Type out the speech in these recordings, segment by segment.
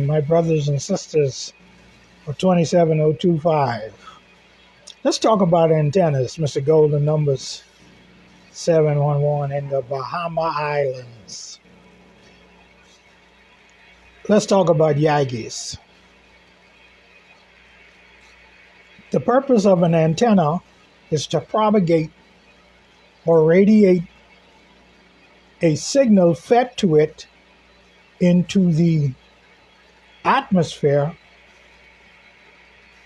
My brothers and sisters of 27025. Let's talk about antennas, Mr. Golden Numbers 711 in the Bahama Islands. Let's talk about Yagis. The purpose of an antenna is to propagate or radiate a signal fed to it into the atmosphere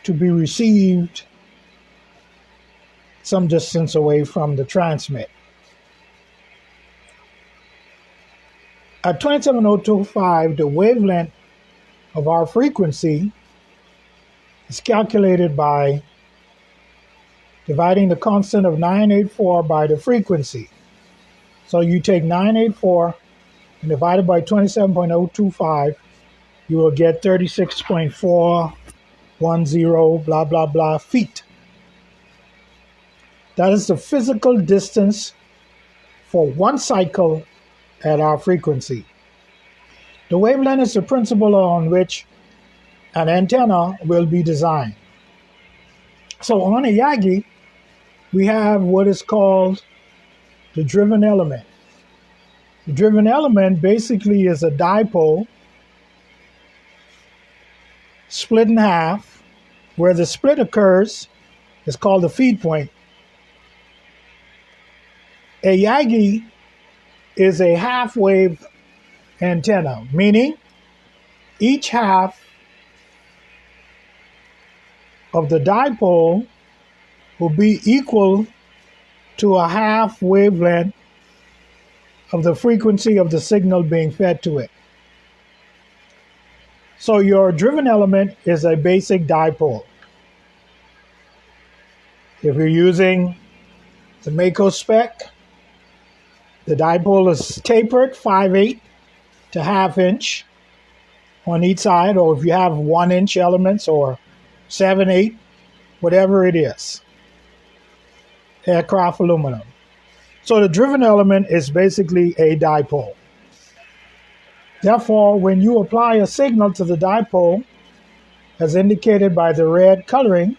to be received some distance away from the transmit. At 27025, the wavelength of our frequency is calculated by dividing the constant of 984 by the frequency. So you take 984 and divide it by 27.025, you will get 36.410 blah blah blah feet. That is the physical distance for one cycle at our frequency. The wavelength is the principle on which an antenna will be designed. So on a Yagi, we have what is called the driven element. The driven element basically is a dipole split in half. Where the split occurs is called the feed point. A Yagi is a half wave antenna, meaning each half of the dipole will be equal to a half wavelength of the frequency of the signal being fed to it. So your driven element is a basic dipole. If you're using the Mako spec, the dipole is tapered 5/8 to ½ inch on each side, or if you have 1 inch elements or 7/8, whatever it is, aircraft aluminum. So the driven element is basically a dipole. Therefore, when you apply a signal to the dipole, as indicated by the red coloring,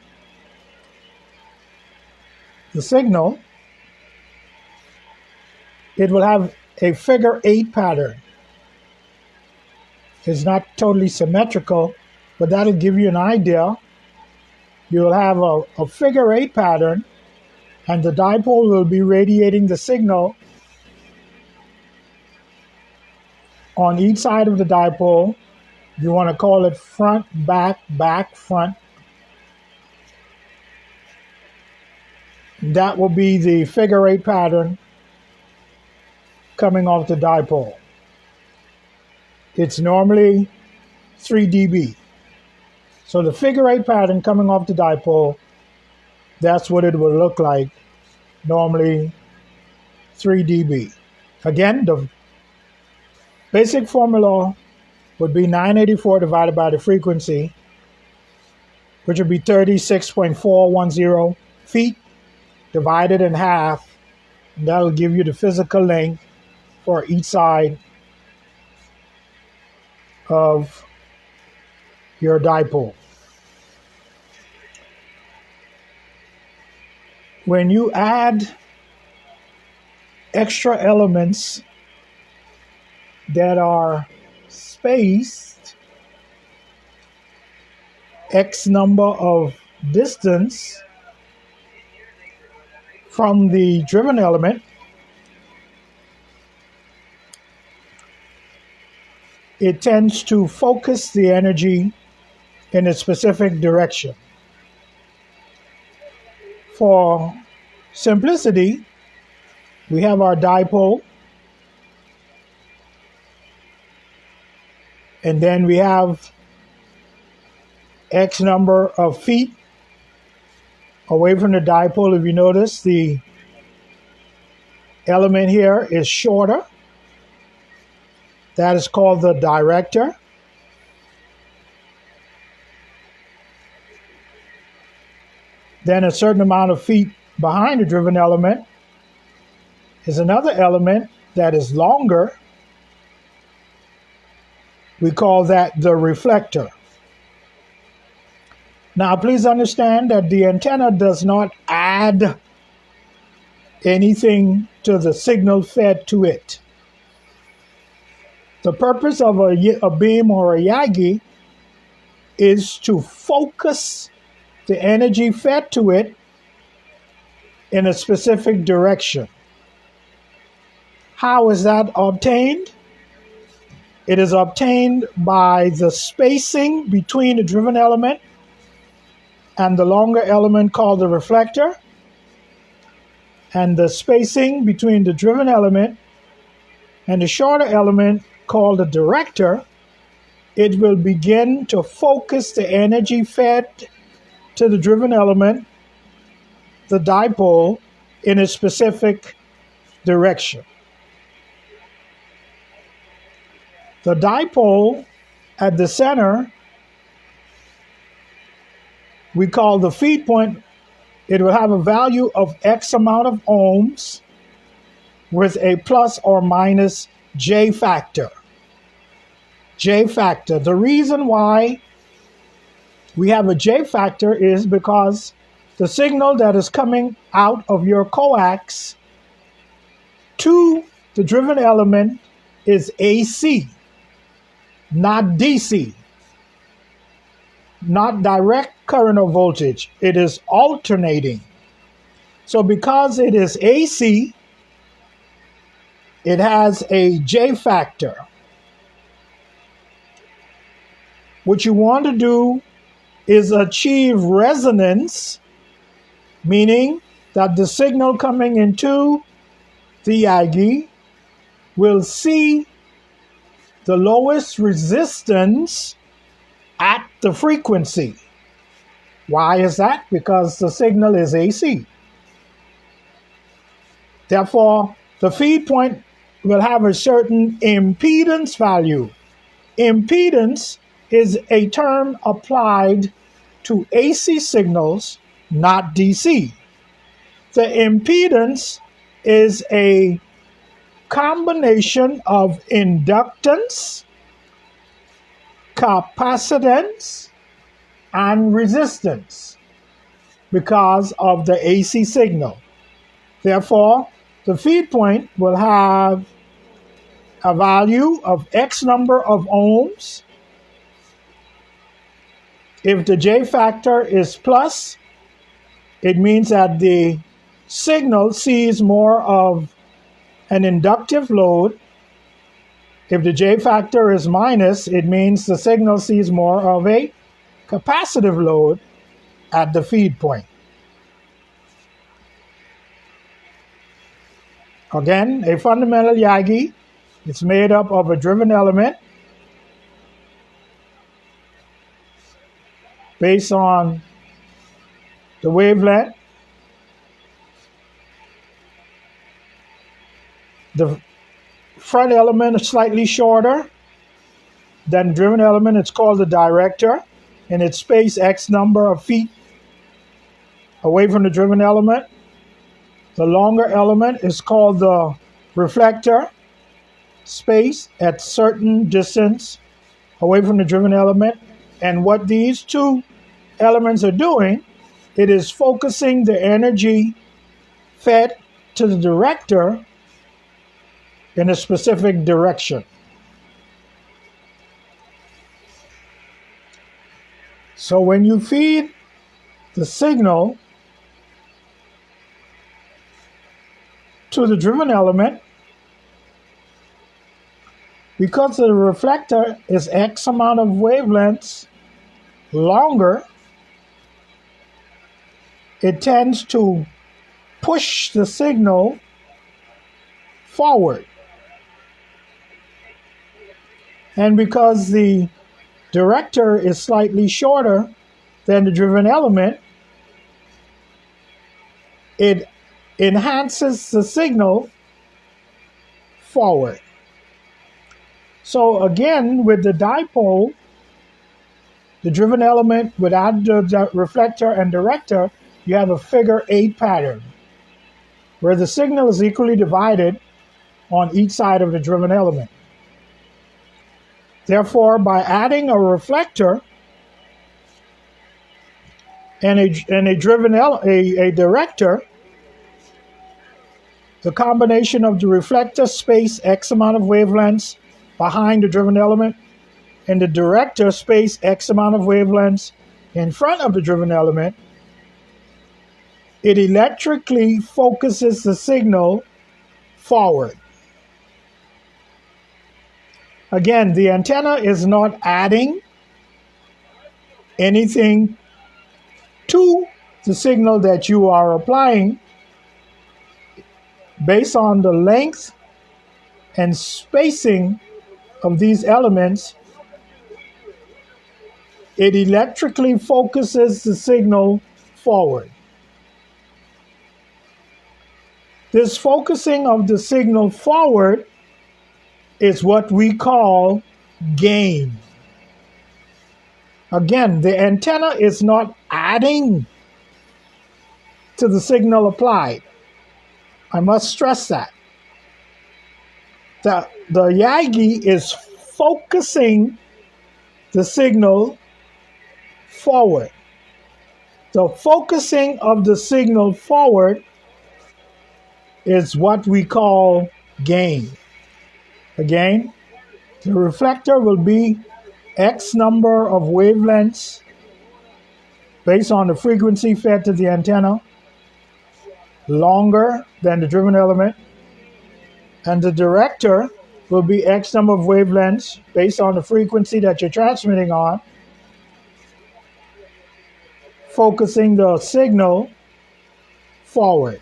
the signal, it will have a figure 8 pattern. It's not totally symmetrical, but that'll give you an idea. You'll have a figure 8 pattern, and the dipole will be radiating the signal on each side of the dipole. You want to call it front, back, back, front. That will be the figure 8 pattern coming off the dipole. It's normally 3 dB. So the figure 8 pattern coming off the dipole, that's what it will look like, normally 3 dB. Again, the basic formula would be 984 divided by the frequency, which would be 36.410 feet divided in half, and that'll give you the physical length for each side of your dipole. When you add extra elements that are spaced X number of distance from the driven element, it tends to focus the energy in a specific direction. For simplicity, we have our dipole, and then we have X number of feet away from the dipole. If you notice, the element here is shorter. That is called the director. Then a certain amount of feet behind the driven element is another element that is longer We call that the reflector. Now, please understand that the antenna does not add anything to the signal fed to it. The purpose of a beam or a Yagi is to focus the energy fed to it in a specific direction. How is that obtained? It is obtained by the spacing between the driven element and the longer element called the reflector, and the spacing between the driven element and the shorter element called the director. It will begin to focus the energy fed to the driven element, the dipole, in a specific direction. The dipole at the center, we call the feed point. It will have a value of X amount of ohms with a plus or minus J factor. J factor. The reason why we have a J factor is because the signal that is coming out of your coax to the driven element is AC, not DC, not direct current or voltage. It is alternating. So because it is AC, it has a J factor. What you want to do is achieve resonance, meaning that the signal coming into the Yagi will see the lowest resistance at the frequency. Why is that? Because the signal is AC. Therefore, the feed point will have a certain impedance value. Impedance is a term applied to AC signals, not DC. The impedance is a combination of inductance, capacitance, and resistance because of the AC signal. Therefore, the feed point will have a value of X number of ohms. If the J factor is plus, it means that the signal sees more of an inductive load. If the J factor is minus, it means the signal sees more of a capacitive load at the feed point. Again, a fundamental Yagi is made up of a driven element based on the wavelength. The front element is slightly shorter than the driven element. It's called the director, and it's spaced X number of feet away from the driven element. The longer element is called the reflector, spaced at certain distance away from the driven element. And what these two elements are doing, it is focusing the energy fed to the director in a specific direction. So when you feed the signal to the driven element, because the reflector is X amount of wavelengths longer, it tends to push the signal forward. And because the director is slightly shorter than the driven element, it enhances the signal forward. So again, with the dipole, the driven element without the reflector and director, you have a figure 8 pattern where the signal is equally divided on each side of the driven element. Therefore, by adding a reflector and a director, the combination of the reflector space X amount of wavelengths behind the driven element and the director space X amount of wavelengths in front of the driven element, it electrically focuses the signal forward. Again, the antenna is not adding anything to the signal that you are applying. Based on the length and spacing of these elements, it electrically focuses the signal forward. This focusing of the signal forward is what we call gain. Again, the antenna is not adding to the signal applied. I must stress that. The Yagi is focusing the signal forward. The focusing of the signal forward is what we call gain. Again, the reflector will be X number of wavelengths based on the frequency fed to the antenna, longer than the driven element, and the director will be X number of wavelengths based on the frequency that you're transmitting on, focusing the signal forward.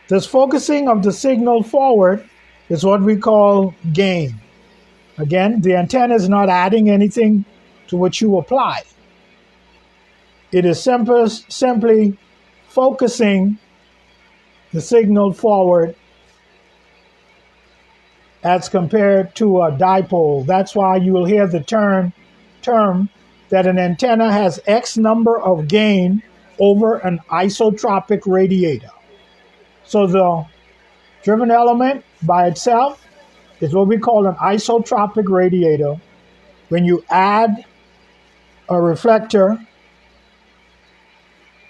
This focusing of the signal forward is what we call gain. Again, the antenna is not adding anything to what you apply. It is simply focusing the signal forward as compared to a dipole. That's why you will hear the term that an antenna has X number of gain over an isotropic radiator. So the driven element by itself is what we call an isotropic radiator. When you add a reflector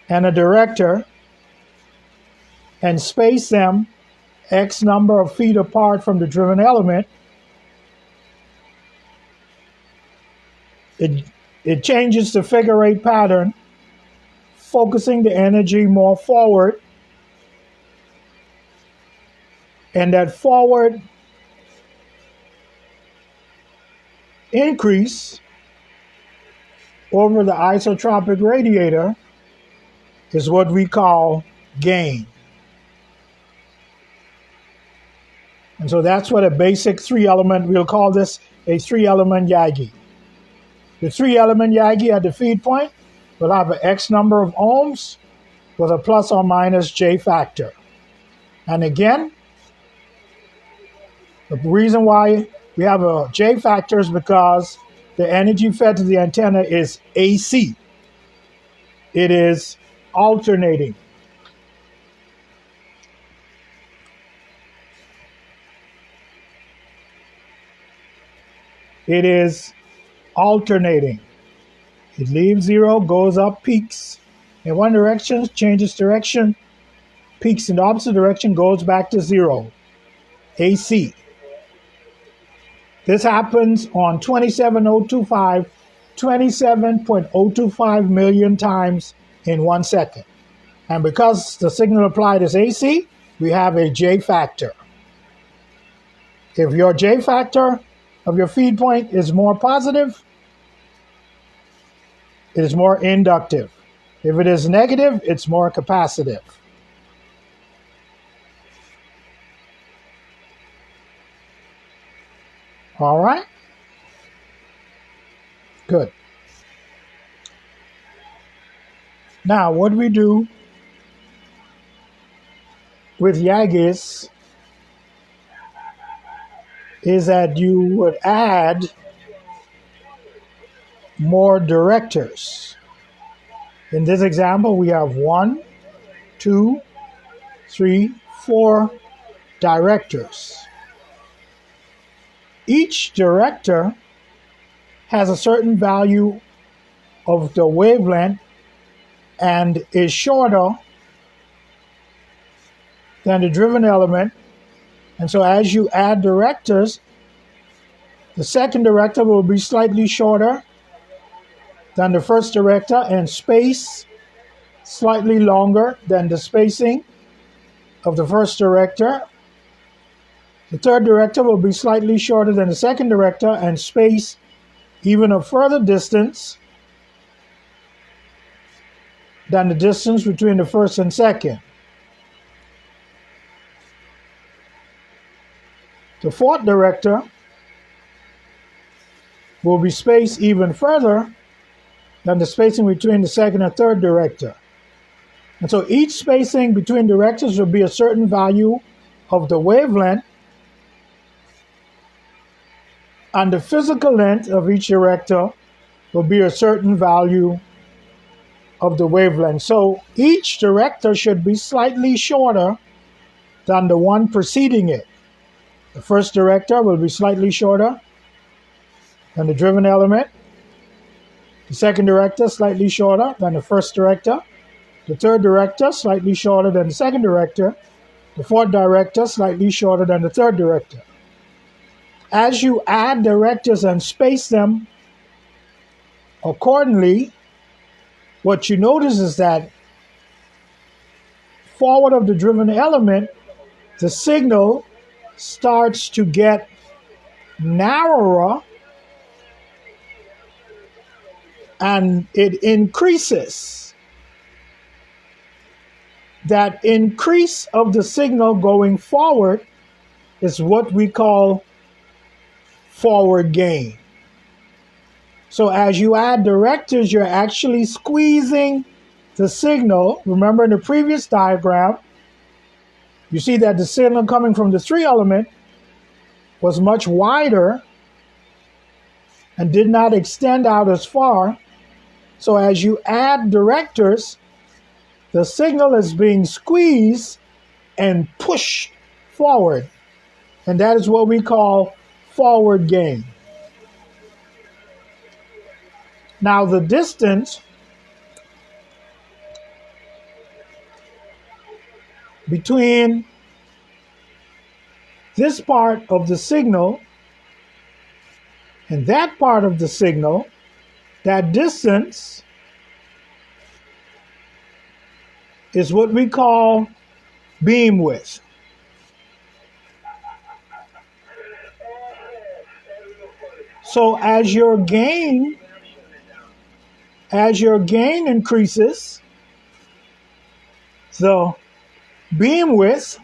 and a director and space them X number of feet apart from the driven element, it changes the figure eight pattern, focusing the energy more forward, and that forward increase over the isotropic radiator is what we call gain. And so that's what a basic three-element, we'll call this a three-element Yagi. The three-element Yagi at the feed point will have an X number of ohms with a plus or minus J factor. And again, the reason why we have a J factor is because the energy fed to the antenna is AC. It is alternating. It is alternating. It leaves zero, goes up, peaks in one direction, changes direction, peaks in the opposite direction, goes back to zero. AC. This happens on 27.025 million times in 1 second. And because the signal applied is AC, we have a J factor. If your J factor of your feed point is more positive, it is more inductive. If it is negative, it's more capacitive. All right? Good. Now, what we do with Yagis is that you would add more directors. In this example, we have 1, 2, 3, 4 directors. Each director has a certain value of the wavelength and is shorter than the driven element. And so as you add directors, the second director will be slightly shorter than the first director and space slightly longer than the spacing of the first director. The third director will be slightly shorter than the second director and space even a further distance than the distance between the first and second. The fourth director will be spaced even further than the spacing between the second and third director. And so each spacing between directors will be a certain value of the wavelength, and the physical length of each director will be a certain value of the wavelength. So each director should be slightly shorter than the one preceding it. The first director will be slightly shorter than the driven element. The second director slightly shorter than the first director. The third director slightly shorter than the second director. The fourth director slightly shorter than the third director. As you add directors and space them accordingly, what you notice is that forward of the driven element, the signal starts to get narrower and it increases. That increase of the signal going forward is what we call forward gain. So as you add directors, you're actually squeezing the signal. Remember in the previous diagram, you see that the signal coming from the 3 element was much wider and did not extend out as far. So as you add directors, the signal is being squeezed and pushed forward. And that is what we call forward gain. Now the distance between this part of the signal and that part of the signal, that distance is what we call beam width. So as your gain increases, the beam width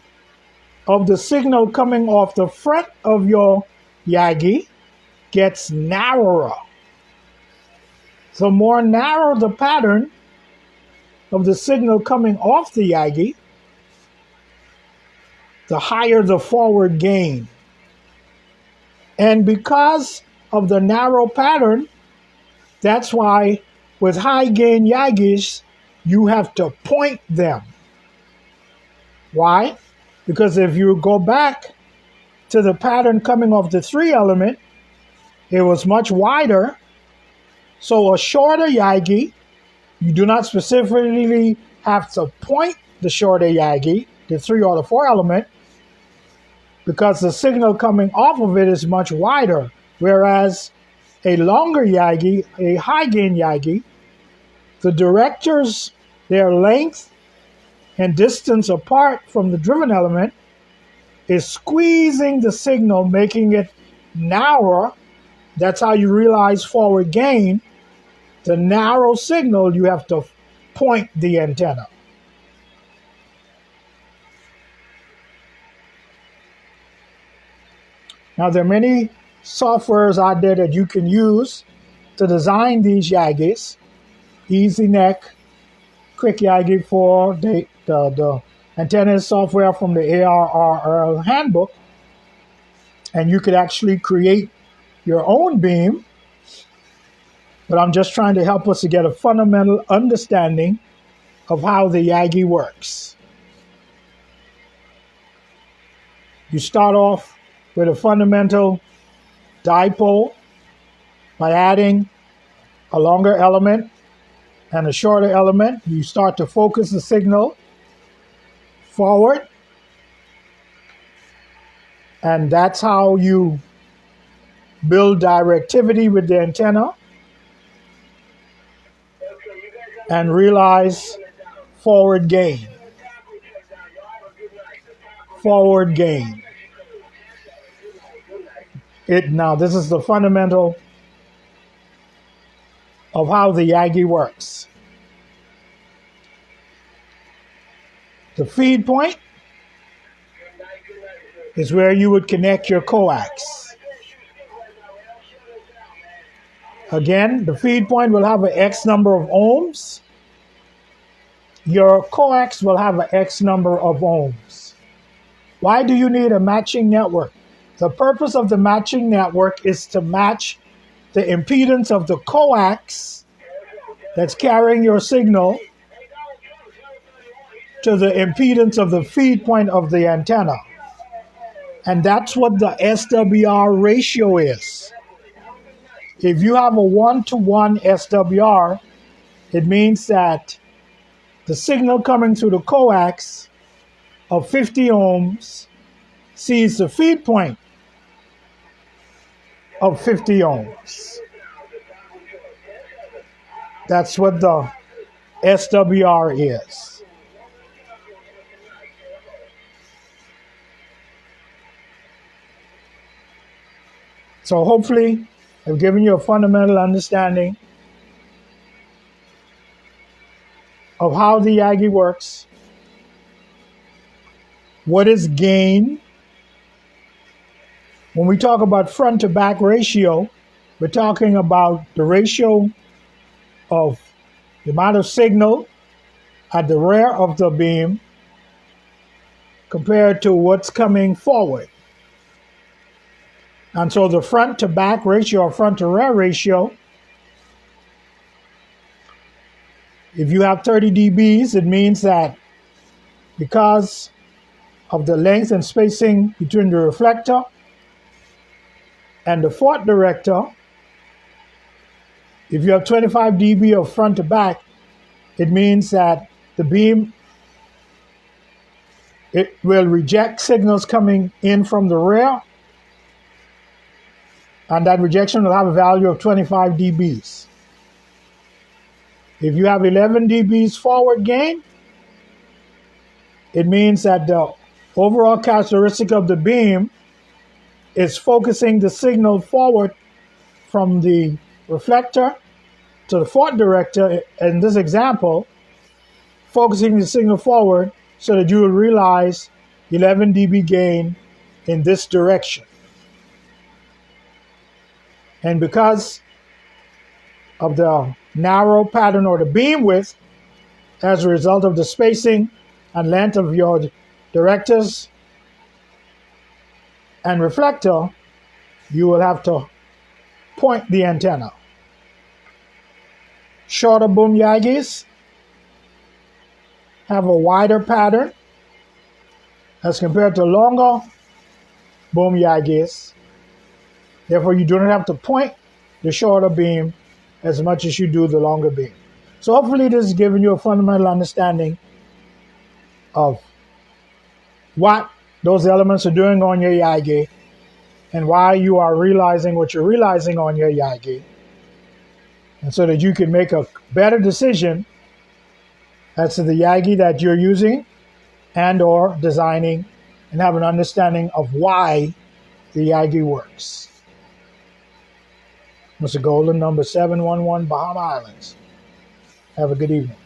of the signal coming off the front of your Yagi gets narrower. The more narrow the pattern of the signal coming off the Yagi, the higher the forward gain. And because of the narrow pattern, that's why with high gain Yagis, you have to point them. Why? Because if you go back to the pattern coming off the 3 element, it was much wider. So a shorter Yagi, you do not specifically have to point the shorter Yagi, the 3 or the 4 element, because the signal coming off of it is much wider. Whereas a longer Yagi, a high gain Yagi, the directors, their length and distance apart from the driven element is squeezing the signal, making it narrower. That's how you realize forward gain. The narrow signal, you have to point the antenna. Now, there are many softwares out there that you can use to design these Yagis. EasyNet, Quick Yagi 4, the antenna software from the ARRL handbook. And you could actually create your own beam. But I'm just trying to help us to get a fundamental understanding of how the Yagi works. You start off with a fundamental dipole By adding a longer element and a shorter element, you start to focus the signal forward, and that's how you build directivity with the antenna and realize forward gain. Forward gain. Now, this is the fundamental of how the Yagi works. The feed point is where you would connect your coax. Again, the feed point will have an X number of ohms. Your coax will have an X number of ohms. Why do you need a matching network? The purpose of the matching network is to match the impedance of the coax that's carrying your signal to the impedance of the feed point of the antenna. And that's what the SWR ratio is. If you have a 1-to-1 SWR, it means that the signal coming through the coax of 50 ohms sees the feed point of 50 ohms. That's what the SWR is. So hopefully I've given you a fundamental understanding of how the Yagi works. What is gain? When we talk about front to back ratio, we're talking about the ratio of the amount of signal at the rear of the beam compared to what's coming forward. And so the front to back ratio or front to rear ratio, if you have 30 dBs, it means that because of the length and spacing between the reflector and the forward director, if you have 25 dB of front to back, it means that the beam, it will reject signals coming in from the rear, and that rejection will have a value of 25 dBs. If you have 11 dBs forward gain, it means that the overall characteristic of the beam is focusing the signal forward from the reflector to the forward director. In this example, focusing the signal forward so that you will realize 11 dB gain in this direction. And because of the narrow pattern or the beam width, as a result of the spacing and length of your directors and reflector, you will have to point the antenna. Shorter boom Yagis have a wider pattern as compared to longer boom Yagis. Therefore, you do not have to point the shorter beam as much as you do the longer beam. So hopefully this has given you a fundamental understanding of what those elements are doing on your Yagi and why you are realizing what you're realizing on your Yagi, and so that you can make a better decision as to the Yagi that you're using and or designing, and have an understanding of why the Yagi works. Mr. Golden, number 711, Bahama Islands. Have a good evening.